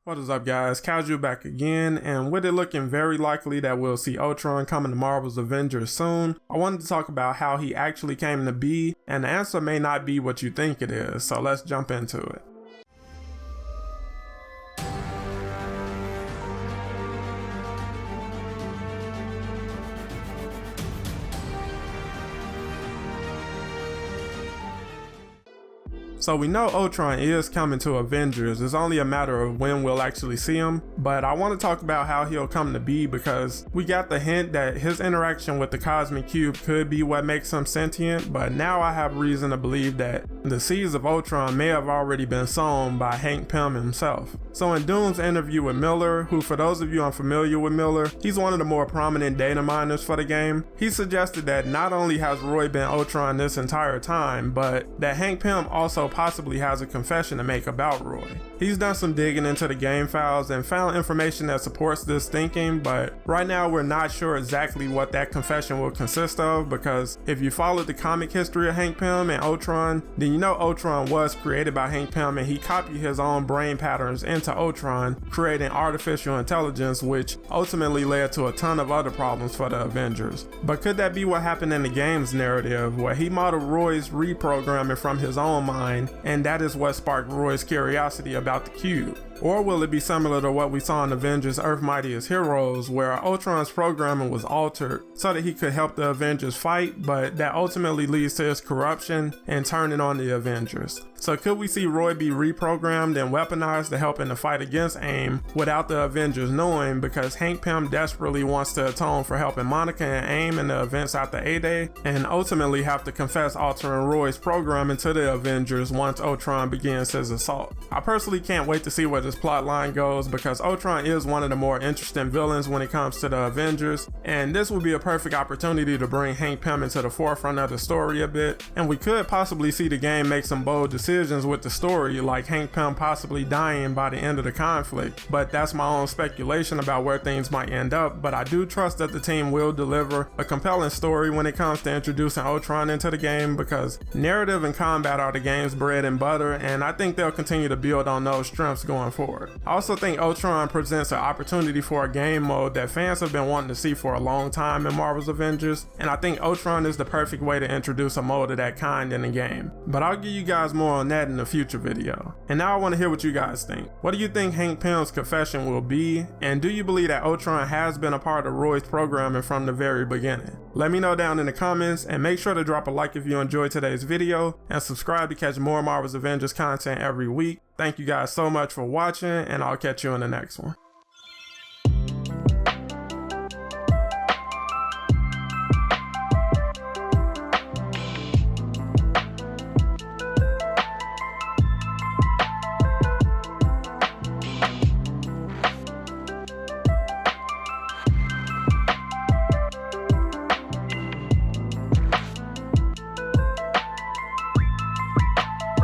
What is up, guys? Casual back again, and with it looking very likely that we'll see Ultron coming to Marvel's Avengers soon, I wanted to talk about how he actually came to be, and the answer may not be what you think it is, so let's jump into it. So we know Ultron is coming to Avengers, it's only a matter of when we'll actually see him, but I want to talk about how he'll come to be because we got the hint that his interaction with the Cosmic Cube could be what makes him sentient, but now I have reason to believe that the seeds of Ultron may have already been sown by Hank Pym himself. So in Doom's interview with Miller, who for those of you unfamiliar with Miller, he's one of the more prominent data miners for the game, he suggested that not only has Roy been Ultron this entire time, but that Hank Pym also possibly has a confession to make about Roy. He's done some digging into the game files and found information that supports this thinking, but right now we're not sure exactly what that confession will consist of, because if you followed the comic history of Hank Pym and Ultron, then you know Ultron was created by Hank Pym and he copied his own brain patterns into Ultron, creating artificial intelligence, which ultimately led to a ton of other problems for the Avengers. But could that be what happened in the game's narrative, where he modeled Roy's reprogramming from his own mind, and that is what sparked Roy's curiosity about the cube? Or will it be similar to what we saw in Avengers Earth's Mightiest Heroes, where Ultron's programming was altered so that he could help the Avengers fight, but that ultimately leads to his corruption and turning on the Avengers? So could we see Roy be reprogrammed and weaponized to help in the fight against AIM without the Avengers knowing, because Hank Pym desperately wants to atone for helping Monica and AIM in the events after A-Day, and ultimately have to confess altering Roy's programming to the Avengers once Ultron begins his assault? I personally can't wait to see where this plot line goes, because Ultron is one of the more interesting villains when it comes to the Avengers, and this would be a perfect opportunity to bring Hank Pym into the forefront of the story a bit, and we could possibly see the game make some bold decisions with the story, like Hank Pym possibly dying by the end of the conflict, but that's my own speculation about where things might end up. But I do trust that the team will deliver a compelling story when it comes to introducing Ultron into the game, because narrative and combat are the game's bread and butter, and I think they'll continue to build on those strengths going forward. I also think Ultron presents an opportunity for a game mode that fans have been wanting to see for a long time in Marvel's Avengers, and I think Ultron is the perfect way to introduce a mode of that kind in the game. But I'll give you guys more on that in a future video. And now I want to hear what you guys think. What do you think Hank Pym's confession will be, and do you believe that Ultron has been a part of Roy's programming from the very beginning? Let me know down in the comments, and make sure to drop a like if you enjoyed today's video, and subscribe to catch more Marvel's Avengers content every week. Thank you guys so much for watching, and I'll catch you in the next one.